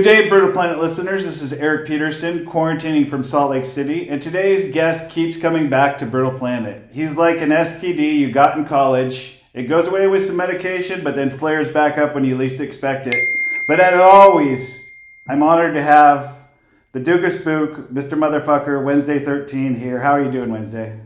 day, Brutal Planet listeners. This is Eric Peterson, quarantining from Salt Lake City, and today's guest keeps coming back to Brutal Planet. He's like an STD you got in college. It goes away with some medication, but then flares back up when you least expect it. But as always, I'm honored to have the Duke of Spook, Mr. Motherfucker, Wednesday 13 here. How are you doing, Wednesday?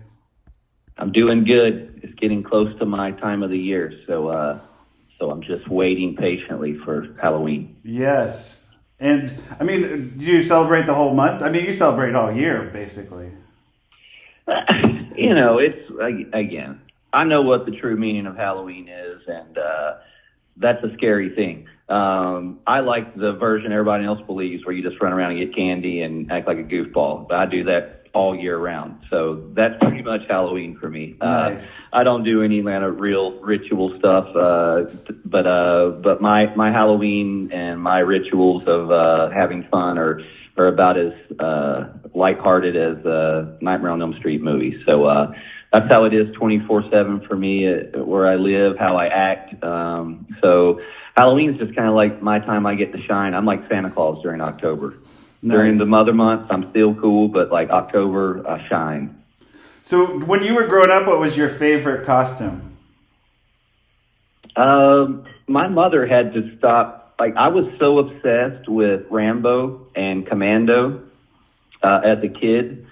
I'm doing good. It's getting close to my time of the year, so I'm just waiting patiently for Halloween. Yes. And, I mean, do you celebrate the whole month? I mean, you celebrate all year, basically. Again, I know what the true meaning of Halloween is, and that's a scary thing. I like the version everybody else believes where you just run around and get candy and act like a goofball. But I do that all year round. So that's pretty much Halloween for me. Nice. I don't do any kind of real ritual stuff, but my Halloween and my rituals of having fun are about as lighthearted as Nightmare on Elm Street movies. So that's how it is 24/7 for me where I live, how I act. So Halloween is just kind of like my time I get to shine. I'm like Santa Claus during October. Nice. During the mother months, I'm still cool, but like October, I shine. So when you were growing up, what was your favorite costume? My mother had to stop. Like, I was so obsessed with Rambo and Commando as a kid.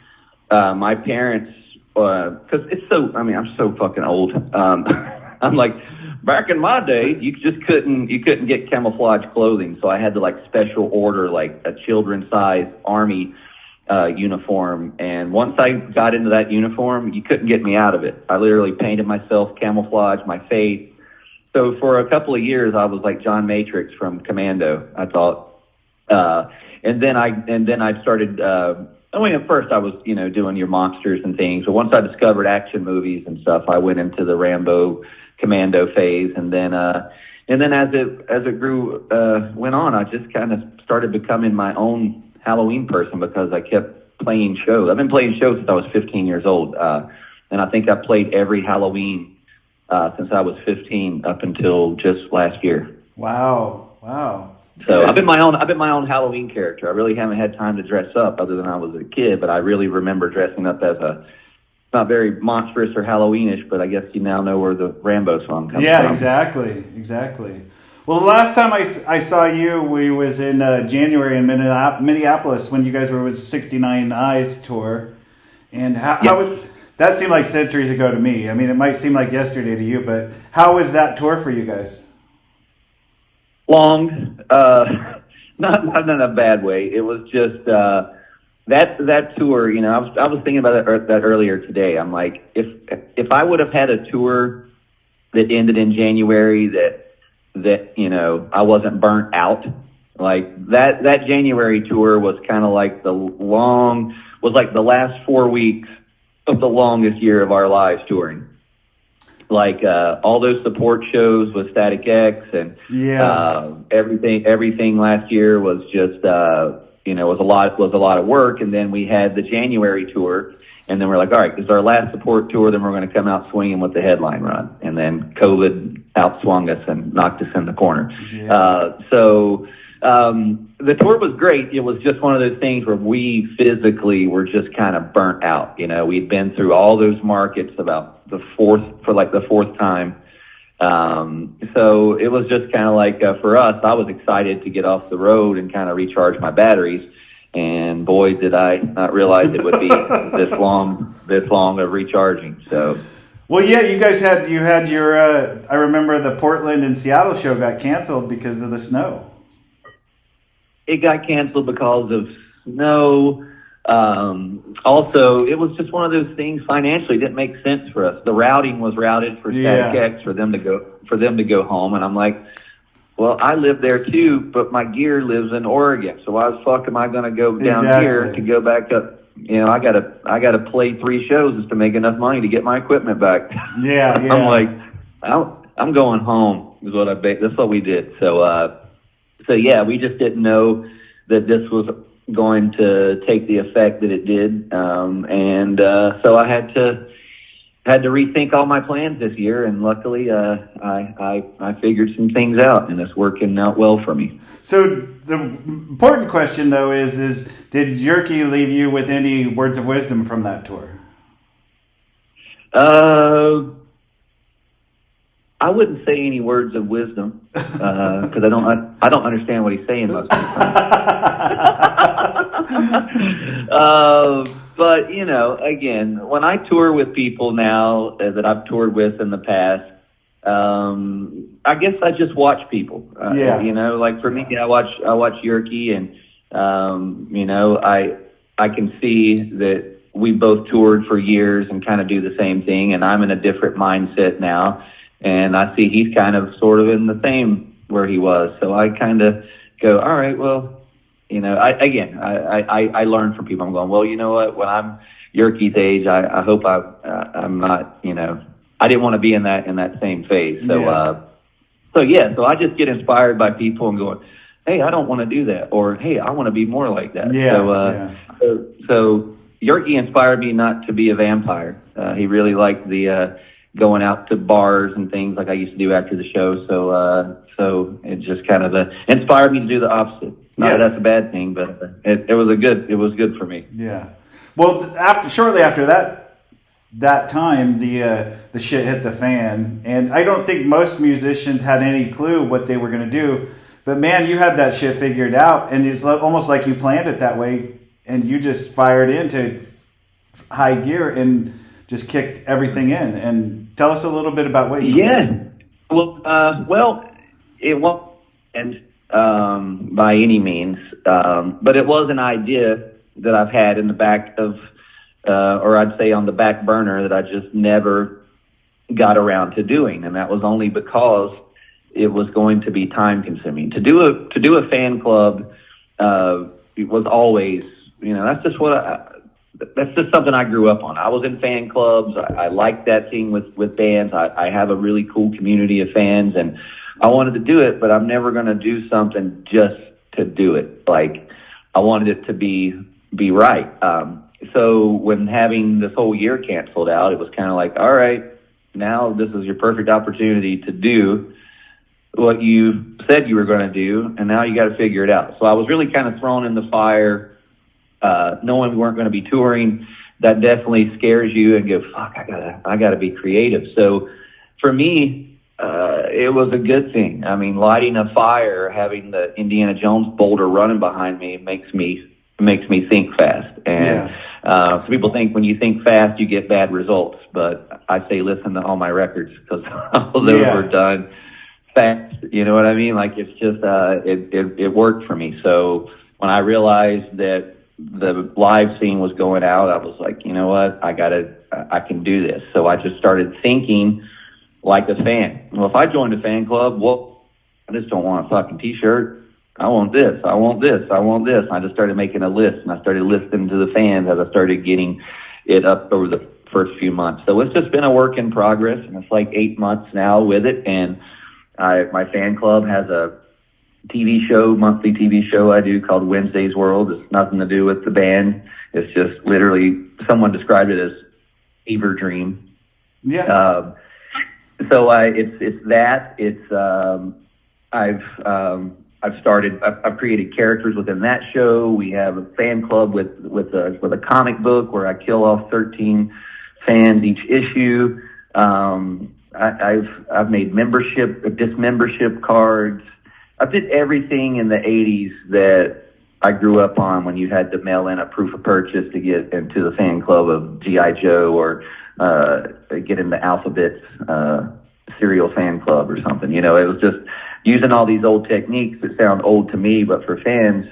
My parents, because I'm so fucking old. I'm like, back in my day, you couldn't get camouflage clothing, so I had to like special order like a children's size army uniform. And once I got into that uniform, you couldn't get me out of it. I literally painted myself camouflage, my face. So for a couple of years, I was like John Matrix from Commando, I thought. And then I started. At first I was doing your monsters and things, but once I discovered action movies and stuff, I went into the Rambo Commando phase, and then as it grew went on, I just kind of started becoming my own Halloween person because I kept playing shows. I've been playing shows since I was 15 years old, and I think I played every Halloween since I was 15 up until just last year. Wow. So I've been my own Halloween character. I really haven't had time to dress up other than I was a kid, but I really remember dressing up as not very monstrous or Halloweenish, but I guess you now know where the Rambo song comes from. Yeah, exactly. Well, the last time I saw you, we was in January in Minneapolis when you guys were with 69 Eyes tour. And that seemed like centuries ago to me. I mean, it might seem like yesterday to you, but how was that tour for you guys? Long, not in a bad way. It was just that tour. I was thinking about that earlier today. I'm like, if I would have had a tour that ended in January that I wasn't burnt out, like that January tour was kind of like the last 4 weeks of the longest year of our lives touring. Like all those support shows with Static X and everything last year was just was a lot of work. And then we had the January tour, and then we're like, all right, this is our last support tour. Then we're going to come out swinging with the headline run. And then COVID outswung us and knocked us in the corner. Yeah. The tour was great. It was just one of those things where we physically were just kind of burnt out. We'd been through all those markets about the fourth time. So it was just kind of like, for us, I was excited to get off the road and kind of recharge my batteries. And boy, did I not realize it would be this long of recharging. So. Well, yeah, you guys had your, I remember the Portland and Seattle show got canceled because of the snow. It got canceled because of snow. Also, it was just one of those things financially didn't make sense for us. The routing was routed for Static X for them to go home, and I'm like, well, I live there too, but my gear lives in Oregon, so why the fuck am I going to go down here to go back up? I gotta play 3 shows just to make enough money to get my equipment back. Yeah. I'm like, I'm going home. Is what that's what we did. So yeah, we just didn't know that this was going to take the effect that it did, and so I had had to rethink all my plans this year, and luckily, I figured some things out, and it's working out well for me. So the important question, though, is did Yerky leave you with any words of wisdom from that tour? I wouldn't say any words of wisdom because I don't understand what he's saying most of the time. But you know, again, when I tour with people now that I've toured with in the past, I guess I just watch people. You know, like for me, I watch Yerky, and you know, I can see that we both toured for years and kind of do the same thing, and I'm in a different mindset now. And I see he's kind of sort of in the same where he was. So I kind of go, all right, well, you know, I learn from people. I'm going, well, you know what, when I'm Yerky's age, I hope I'm not, you know, I didn't want to be in that same phase. So, so I just get inspired by people and going, hey, I don't want to do that. Or, hey, I want to be more like that. So Yerky inspired me not to be a vampire. He really liked the, going out to bars and things like I used to do after the show. So it just kind of inspired me to do the opposite. Not that that's a bad thing, but it was good for me. Yeah. Well, shortly after that time, the shit hit the fan, and I don't think most musicians had any clue what they were going to do. But man, you had that shit figured out, and it's almost like you planned it that way, and you just fired into high gear and just kicked everything in. And tell us a little bit about what you did. Well, it wasn't by any means, but it was an idea that I've had in the back of, or I'd say on the back burner, that I just never got around to doing, and that was only because it was going to be time consuming. To do a fan club, it was always, you know, that's just something I grew up on. I was in fan clubs. I liked that thing with bands. I have a really cool community of fans, and I wanted to do it, but I'm never going to do something just to do it. Like, I wanted it to be right. So when having this whole year canceled out, it was kind of like, all right, now this is your perfect opportunity to do what you said you were going to do, and now you got to figure it out. So I was really kind of thrown in the fire, knowing we weren't going to be touring. That definitely scares you and go, fuck, I gotta be creative. So for me, it was a good thing. I mean, lighting a fire, having the Indiana Jones boulder running behind me makes me think fast. And so people think when you think fast, you get bad results. But I say listen to all my records, because all those were done fast. You know what I mean? Like, it's just it worked for me. So when I realized that the live scene was going out, I was like, you know what, I can do this. So I just started thinking like a fan. Well, if I joined a fan club, well, I just don't want a fucking t-shirt. I want this, I want this, I want this. And I just started making a list, and I started listening to the fans as I started getting it up over the first few months. So it's just been a work in progress, and it's like 8 months now with it. And my fan club has a monthly TV show I do called Wednesday's World. It's nothing to do with the band. It's just literally, someone described it as fever dream. Yeah. So it's that. It's I've created characters within that show. We have a fan club with a comic book where I kill off 13 fans each issue. I've made dismembership cards. I did everything in the 80s that I grew up on, when you had to mail in a proof of purchase to get into the fan club of G.I. Joe, or get in the Alphabet's cereal fan club or something. You know, it was just using all these old techniques that sound old to me, but for fans,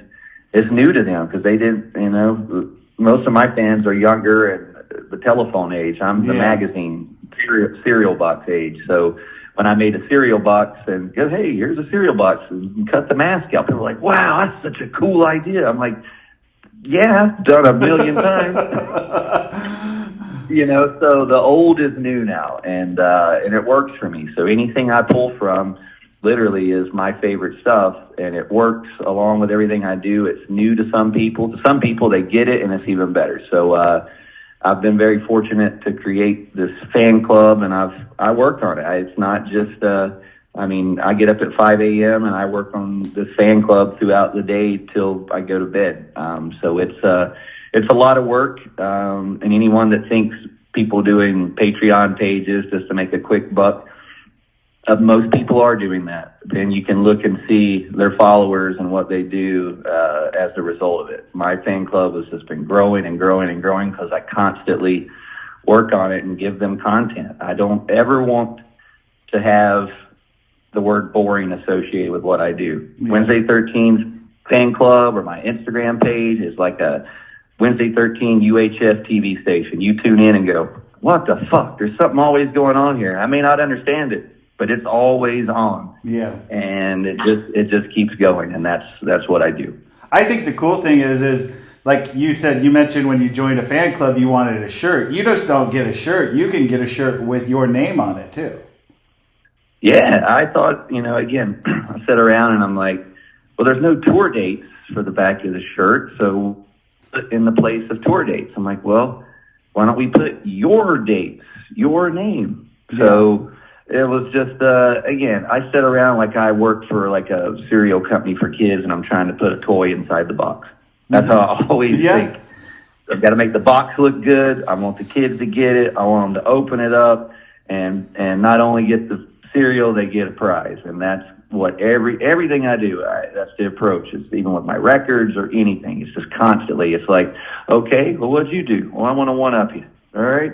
it's new to them, because they didn't, you know, most of my fans are younger and the telephone age. I'm the magazine cereal box age. So when I made a cereal box and go, hey, here's a cereal box, and cut the mask out, people were like, wow, that's such a cool idea. I'm like, yeah, done a million times. You know, so the old is new now, and it works for me. So anything I pull from literally is my favorite stuff, and it works along with everything I do. It's new to some people. To some people, they get it, and it's even better. So I've been very fortunate to create this fan club, and I worked on it. It's not just I get up at 5 a.m. and I work on this fan club throughout the day till I go to bed. So it's a lot of work, and anyone that thinks people doing Patreon pages just to make a quick buck, most people are doing that. Then you can look and see their followers and what they do as a result of it. My fan club has just been growing and growing and growing because I constantly work on it and give them content. I don't ever want to have the word boring associated with what I do. Yeah. Wednesday 13 fan club or my Instagram page is like a Wednesday 13 UHF TV station. You tune in and go, what the fuck? There's something always going on here. I may not understand it, but it's always on. Yeah. And it just keeps going, and that's what I do. I think the cool thing is like you said, you mentioned when you joined a fan club you wanted a shirt. You just don't get a shirt. You can get a shirt with your name on it too. Yeah, I thought, again, I sat around and I'm like, well, there's no tour dates for the back of the shirt, so in the place of tour dates. I'm like, well, why don't we put your dates, your name? Yeah. So it was just, again, I sit around like I work for like a cereal company for kids and I'm trying to put a toy inside the box. That's how I always think. I've got to make the box look good. I want the kids to get it. I want them to open it up and not only get the cereal, they get a prize. And that's what everything I do, that's the approach. It's even with my records or anything. It's just constantly, it's like, okay, well, what'd you do? Well, I want to one-up you. All right.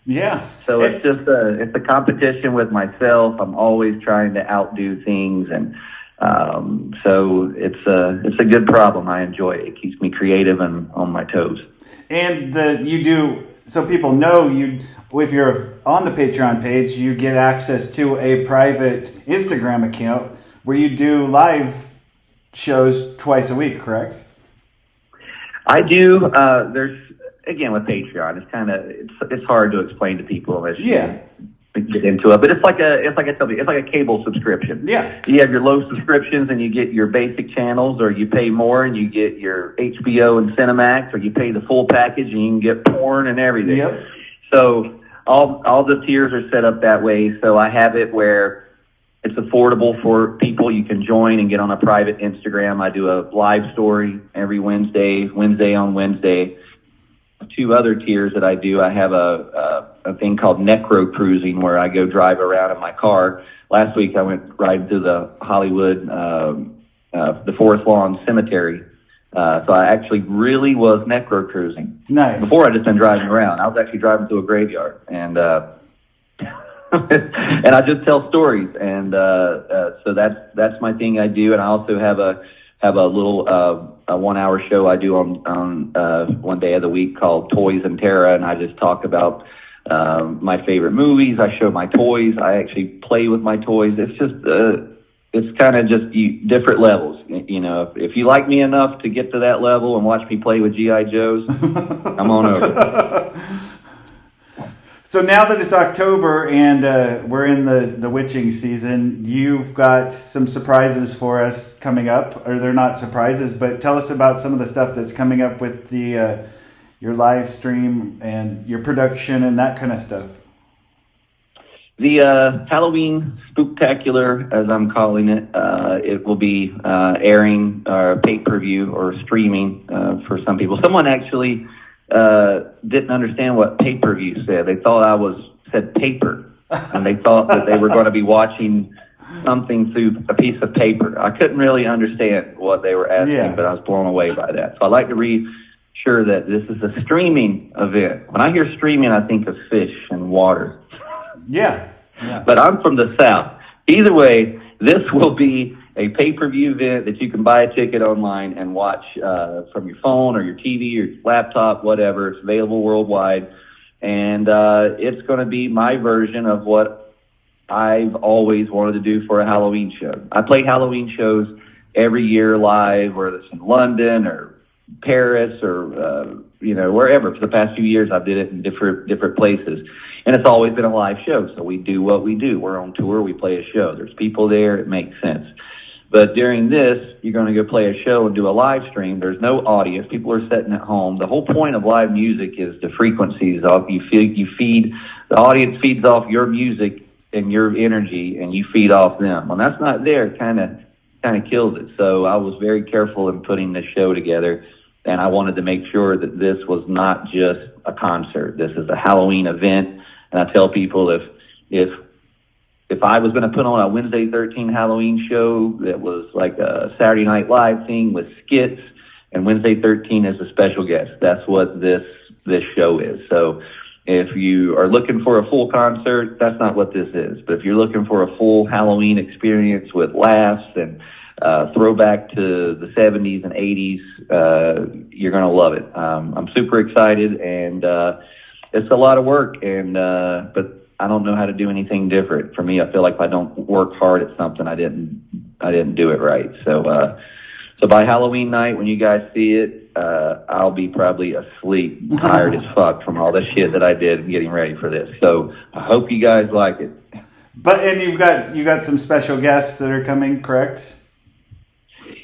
Yeah. So it's just it's a competition with myself. I'm always trying to outdo things, and so it's a good problem. I enjoy it. It keeps me creative and on my toes. And you do, so people know you. If you're on the Patreon page, you get access to a private Instagram account where you do live shows twice a week. Correct? I do. Again, with Patreon, it's hard to explain to people unless you get into it. But it's like a cable subscription. Yeah. You have your low subscriptions and you get your basic channels, or you pay more and you get your HBO and Cinemax, or you pay the full package and you can get porn and everything. Yep. So all the tiers are set up that way. So I have it where it's affordable for people. You can join and get on a private Instagram. I do a live story every Wednesday on Wednesday. 2 other tiers that I do. I have a thing called necro cruising where I go drive around in my car. Last week I went riding through the Hollywood, the Forest Lawn Cemetery. So I actually really was necro cruising. Nice. Before I just been driving around. I was actually driving through a graveyard, and and I just tell stories, and so that's my thing I do. And I also have a little a 1-hour show I do on one day of the week called Toys and Terra, and I just talk about my favorite movies. I show my toys. I actually play with my toys. It's just it's kind of just different levels. If you like me enough to get to that level and watch me play with G.I. Joes, come on over. So now that it's October and we're in the witching season, you've got some surprises for us coming up. Or they're not surprises, but tell us about some of the stuff that's coming up with your live stream and your production and that kind of stuff. The Halloween Spooktacular, as I'm calling it, it will be airing pay-per-view or streaming for some people. Someone actually didn't understand what pay-per-view said. They thought said paper, and they thought that they were going to be watching something through a piece of paper. I couldn't really understand what they were asking, but I was blown away by that. So I'd like to reassure that this is a streaming event. When I hear streaming, I think of fish and water. Yeah. But I'm from the South. Either way, this will be a pay-per-view event that you can buy a ticket online and watch from your phone or your TV or your laptop, whatever. It's available worldwide. And it's going to be my version of what I've always wanted to do for a Halloween show. I play Halloween shows every year live, whether it's in London or Paris or, wherever. For the past few years, I've did it in different places. And it's always been a live show. So we do what we do. We're on tour. We play a show. There's people there. It makes sense. But during this, you're going to go play a show and do a live stream. There's no audience. People are sitting at home. The whole point of live music is the frequencies of you feed the audience feeds off your music and your energy, and you feed off them. When that's not there, it kind of kills it. So I was very careful in putting this show together, and I wanted to make sure that this was not just a concert. This is a Halloween event, and I tell people if I was going to put on a Wednesday 13 Halloween show that was like a Saturday Night Live thing with skits, and Wednesday 13 is a special guest. That's what this show is. So if you are looking for a full concert, that's not what this is. But if you're looking for a full Halloween experience with laughs and throwback to the 70s and 80s, you're going to love it. I'm super excited, and it's a lot of work, but I don't know how to do anything different. For me, I feel like if I don't work hard at something, I didn't do it right. So by Halloween night, when you guys see it, I'll be probably asleep, tired as fuck from all the shit that I did getting ready for this. So I hope you guys like it. And you got some special guests that are coming, correct?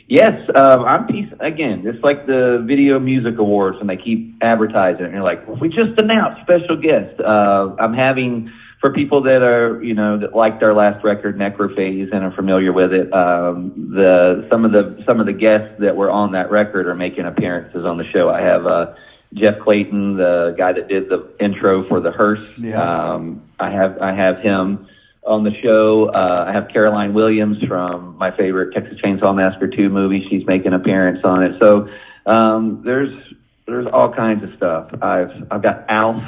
Yes, again, it's like the Video Music Awards when they keep advertising it, and you're like, we just announced special guests. I'm having, for people that are, that liked our last record, Necrophase, and are familiar with it, some of the guests that were on that record are making appearances on the show. I have Jeff Clayton, the guy that did the intro for the Hearse. Yeah. I have him on the show. I have Caroline Williams from my favorite Texas Chainsaw Massacre 2 movie. She's making an appearance on it. So there's all kinds of stuff. I've got Alf,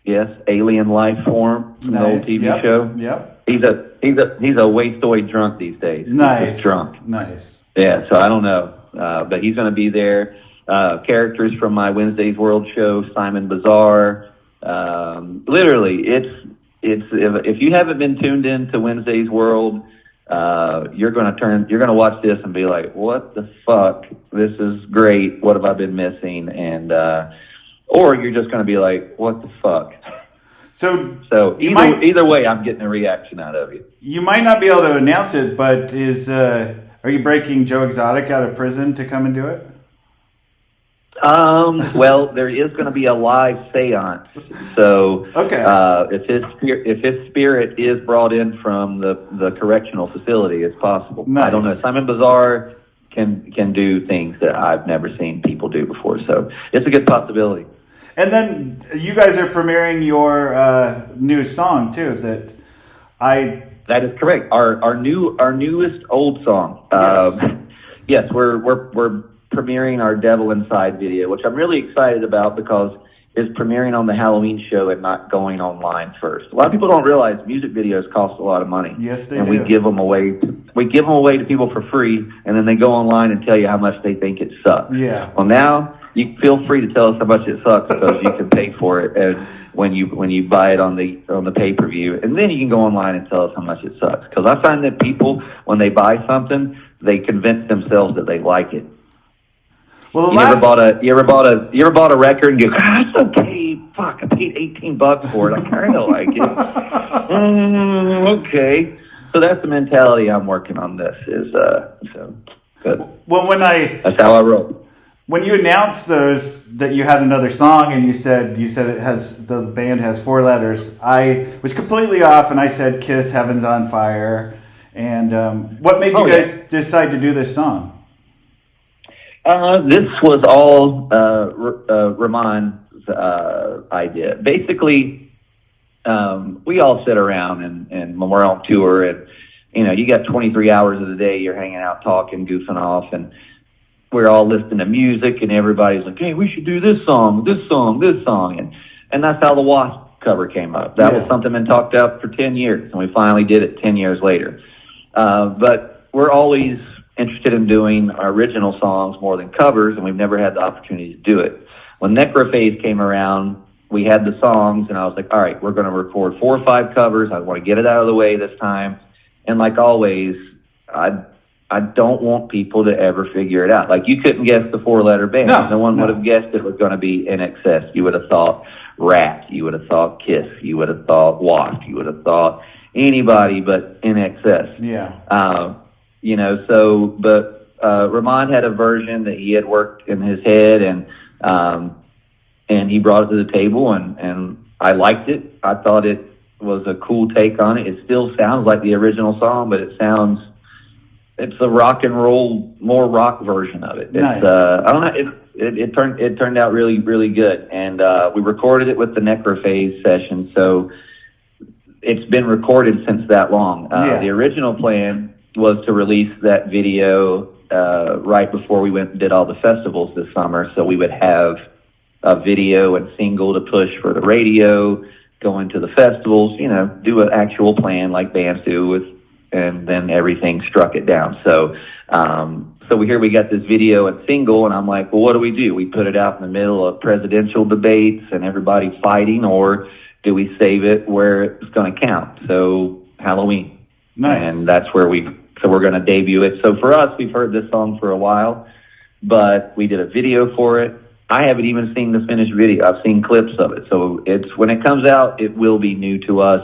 yes, Alien Life Form from the old TV show. Yep. He's a wastoid drunk these days. Nice. He's drunk. Nice. Yeah, so I don't know. But he's going to be there. Characters from my Wednesday's World show, Simon Bazar. Literally, if you haven't been tuned in to Wednesday's World, you're going to watch this and be like, what the fuck? This is great. What have I been missing? And, or you're just going to be like, what the fuck? So either way, I'm getting a reaction out of you. You might not be able to announce it, but are you breaking Joe Exotic out of prison to come and do it? Well, there is going to be a live seance. So, okay. If his spirit is brought in from the correctional facility, it's possible. Nice. I don't know. Simon Bazar can do things that I've never seen people do before. So it's a good possibility. And then you guys are premiering your new song too. That is correct. Our newest old song. Yes. Yes, we're premiering our Devil Inside video, which I'm really excited about because it's premiering on the Halloween show and not going online first. A lot of people don't realize music videos cost a lot of money. Yes, they do. And we give them away. We give them away to people for free, and then they go online and tell you how much they think it sucks. Yeah. Well, now you feel free to tell us how much it sucks because you can pay for it and when you buy it on the pay-per-view, and then you can go online and tell us how much it sucks. Because I find that people, when they buy something, they convince themselves that they like it. Well, you ever bought a record and go, it's okay, fuck, I paid $18 for it, I kind of like it. Okay, so that's the mentality I'm working on. This is so good. Well, that's how I roll. When you announced that you had another song and you said the band has 4 letters, I was completely off and I said Kiss, Heaven's on Fire. And what made you guys decide to do this song? This was all Ramon's idea. Basically, we all sit around and when we're on tour, and you got 23 hours of the day you're hanging out, talking, goofing off, and we're all listening to music, and everybody's like, "Hey, we should do this song, and that's how the Wasp cover came up. That was something been talked about for 10 years, and we finally did it 10 years later. But we're always interested in doing our original songs more than covers, and we've never had the opportunity to do it. When Necrophase came around, we had the songs, and I was like, all right, we're going to record 4 or 5 covers. I want to get it out of the way this time. And like always, I don't want people to ever figure it out. Like, you couldn't guess the 4-letter band. No one would have guessed it was going to be INXS. You would have thought Rat. You would have thought Kiss. You would have thought Wasp. You would have thought anybody but INXS. Yeah. But Ramon had a version that he had worked in his head, and he brought it to the table, and I liked it. I thought it was a cool take on it. It still sounds like the original song, but it's a rock and roll, more rock version of it. Nice. It's I don't know. It turned out really, really good, and we recorded it with the Necrophase session, so it's been recorded since that long. The original plan was to release that video right before we went and did all the festivals this summer, so we would have a video and single to push for the radio, go into the festivals, do an actual plan like bands do, and then everything struck it down. So we got this video and single, and I'm like, well, what do? We put it out in the middle of presidential debates and everybody fighting, or do we save it where it's going to count? So Halloween. Nice. And that's where we're going to debut it. So for us, we've heard this song for a while, but we did a video for it. I haven't even seen the finished video. I've seen clips of it. So when it comes out, it will be new to us.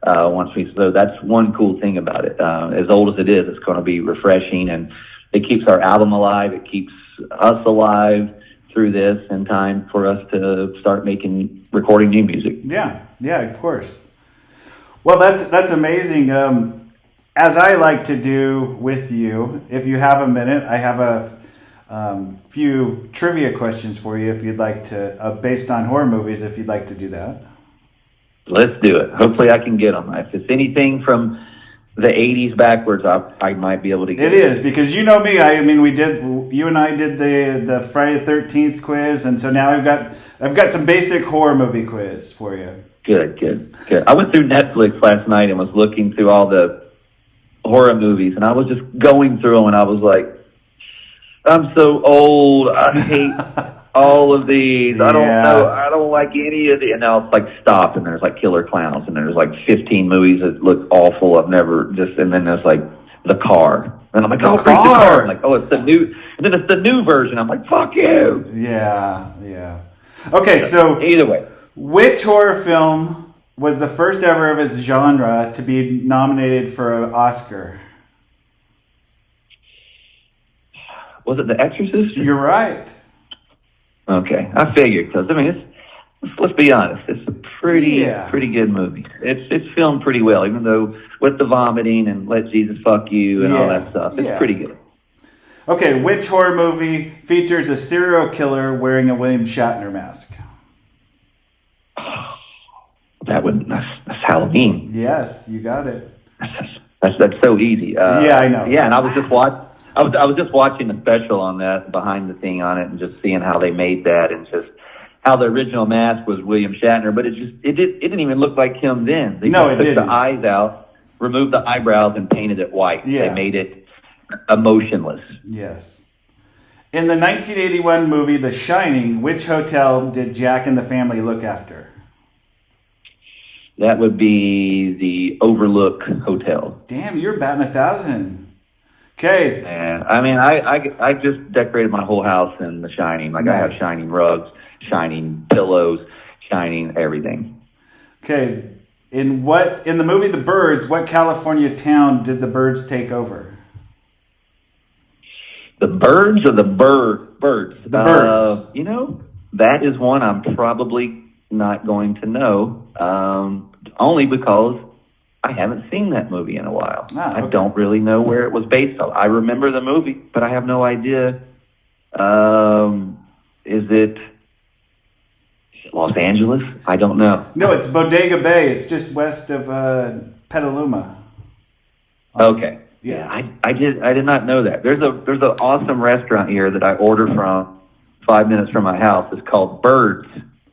So that's one cool thing about it. As old as it is, it's going to be refreshing, and it keeps our album alive. It keeps us alive through this, in time for us to start recording new music. Yeah, of course. Well, that's amazing. As I like to do with you, if you have a minute, I have a few trivia questions for you if you'd like to, based on horror movies, if you'd like to do that. Let's do it. Hopefully I can get them. If it's anything from the 80s backwards, I might be able to get it. It is, because you know me. You and I did the Friday the 13th quiz, and so now I've got some basic horror movie quiz for you. Good. I went through Netflix last night and was looking through all the horror movies, and I was just going through them, and I was like, I'm so old. I hate all of these. I don't know. I don't like any of the. And now it's like stop, and there's like Killer Clowns, and there's like 15 movies that look awful. And then there's like The Car, and I'm like, oh, great, The Car. I'm like, oh, it's the new. And then it's the new version. I'm like, fuck you. Yeah. Okay, so either way, which horror film was the first ever of its genre to be nominated for an Oscar? Was it The Exorcist? You're right. Okay, I figured, because let's be honest, it's a pretty good movie. It's filmed pretty well, even though with the vomiting and Let Jesus Fuck You and all that stuff, it's pretty good. Okay, which horror movie features a serial killer wearing a William Shatner mask? That's Halloween. Yes, you got it. That's so easy. I know. Yeah, and I was just watching the special on that, behind the thing on it, and just seeing how they made that, and just how the original mask was William Shatner, but it didn't even look like him then. They took the eyes out, removed the eyebrows, and painted it white. Yeah. They made it emotionless. Yes. In the 1981 movie The Shining, which hotel did Jack and the family look after? That would be the Overlook Hotel. Damn, you're batting 1,000. Okay. Yeah, I just decorated my whole house in The Shining. Like, nice. I have shining rugs, shining pillows, shining everything. Okay. In the movie The Birds, what California town did the birds take over? The birds or the birds? The birds. That is one I'm probably not going to know, only because I haven't seen that movie in a while. Okay. I don't really know where it was based on. I remember the movie, but I have no idea. Is it Los Angeles? I don't know. No, it's Bodega Bay. It's just west of Petaluma. Okay. Yeah, I did not know that. There's an awesome restaurant here that I order from 5 minutes from my house. It's called Birds.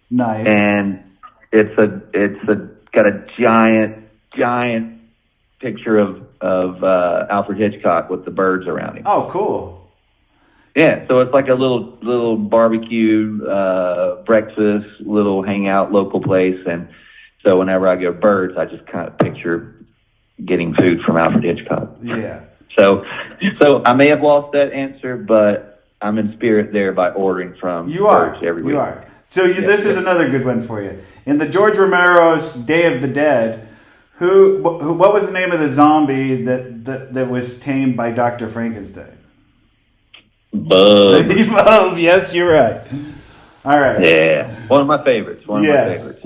Nice. And it's got a giant picture of Alfred Hitchcock with the birds around him. Oh, cool. Yeah, so it's like a little barbecue breakfast, little hangout local place, and so whenever I go Birds, I just kind of picture getting food from Alfred Hitchcock. Yeah. So I may have lost that answer, but I'm in spirit there by ordering from Birds every week. You are. So this is another good one for you. In the George Romero's Day of the Dead, What was the name of the zombie that was tamed by Dr. Frankenstein? Bug. Bub, yes, you're right. All right. Yeah, one of my favorites. One of my favorites.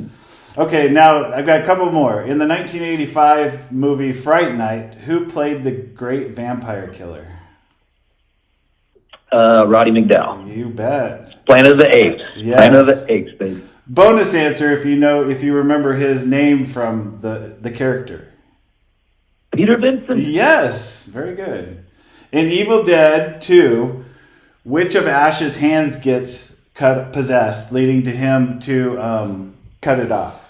Okay, now I've got a couple more. In the 1985 movie Fright Night, who played the great vampire killer? Roddy McDowell. You bet. Planet of the Apes. Yes. Planet of the Apes, baby. Bonus answer if you remember his name from the character. Peter Vincent. Yes, very good. In Evil Dead 2, which of Ash's hands gets possessed, leading to him to cut it off?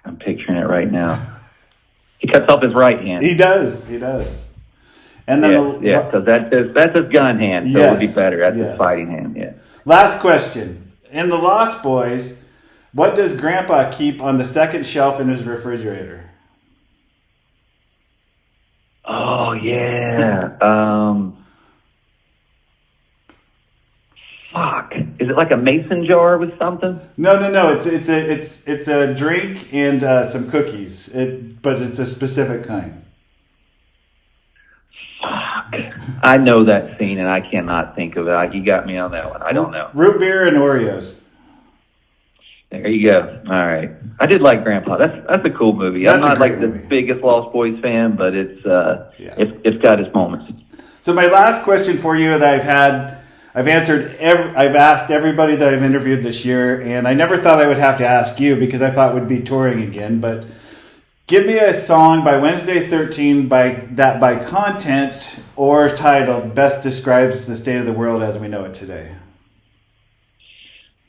I'm picturing it right now. He cuts off his right hand. He does. And then because that's his gun hand, so it would be better. That's his fighting hand. Yeah. Last question. In The Lost Boys, what does Grandpa keep on the second shelf in his refrigerator? Oh yeah. Fuck. Is it like a mason jar with something? No. It's a drink and some cookies. But it's a specific kind. I know that scene, and I cannot think of it. You got me on that one. I don't know. Root beer and Oreos. There you go. All right. I did like Grandpa. That's a cool movie. I'm not like the biggest Lost Boys fan, but it's got its moments. So my last question for you that I've asked everybody that I've interviewed this year, and I never thought I would have to ask you because I thought we'd be touring again, but give me a song by Wednesday 13 by content or title best describes the state of the world as we know it today.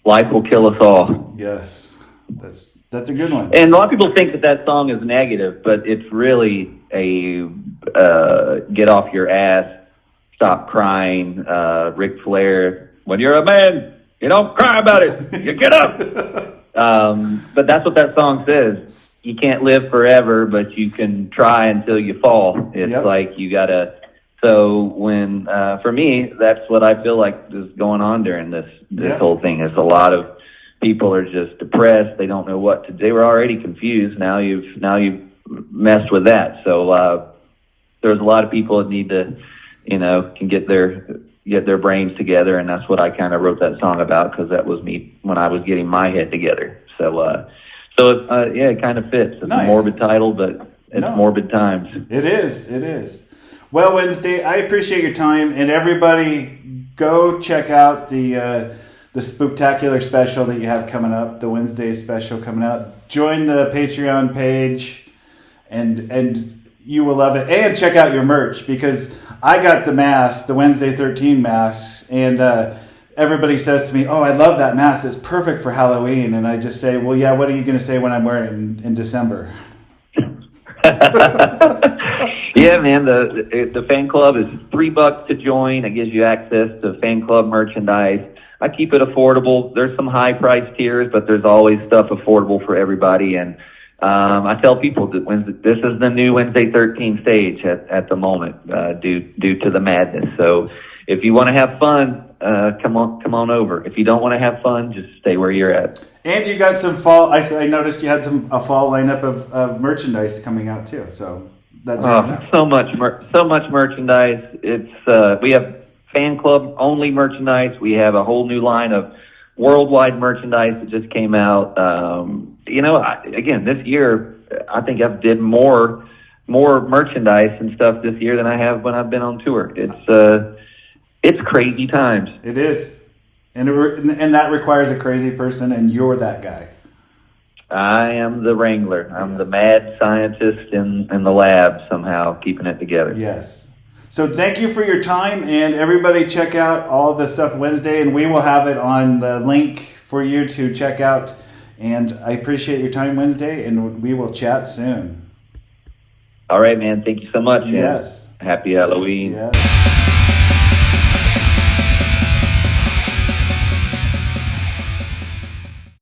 Life Will Kill Us All. Yes, that's a good one. And a lot of people think that song is negative, but it's really a get off your ass, stop crying. Ric Flair, when you're a man, you don't cry about it. You get up. But that's what that song says. You can't live forever, but you can try until you fall. It's like you gotta. So when for me, that's what I feel like is going on during this whole thing. Is a lot of people are just depressed. They don't know what to do. They were already confused. Now you've messed with that. So there's a lot of people that need to, can get their brains together, and that's what I kind of wrote that song about because that was me when I was getting my head together. So. It kind of fits. It's a morbid title, but it's morbid times. It is. Well, Wednesday, I appreciate your time, and everybody go check out the Spooktacular special that you have coming up, the Wednesday special coming out. Join the Patreon page, and you will love it. And check out your merch, because I got the mask, the Wednesday 13 masks, and everybody says to me, "Oh, I love that mask. It's perfect for Halloween." And I just say, "Well, yeah, what are you going to say when I'm wearing it in December?" Yeah, man, the fan club is $3 to join. It gives you access to fan club merchandise. I keep it affordable. There's some high price tiers, but there's always stuff affordable for everybody. And I tell people that this is the new Wednesday 13 stage at the moment due to the madness. So if you want to have fun, come on over. If you don't want to have fun, just stay where you're at. And you got some fall. I noticed you had a fall lineup of merchandise coming out too. So that's so much merchandise. It's we have fan club only merchandise. We have a whole new line of worldwide merchandise that just came out. Again, this year I think I've did more merchandise and stuff this year than I have when I've been on tour. It's crazy times. It is. And that requires a crazy person, and you're that guy. I am the wrangler. I'm the mad scientist in the lab somehow keeping it together. Yes. So thank you for your time, and everybody check out all the stuff Wednesday, and we will have it on the link for you to check out. And I appreciate your time Wednesday, and we will chat soon. All right, man. Thank you so much. Yes. Happy Halloween. Yes.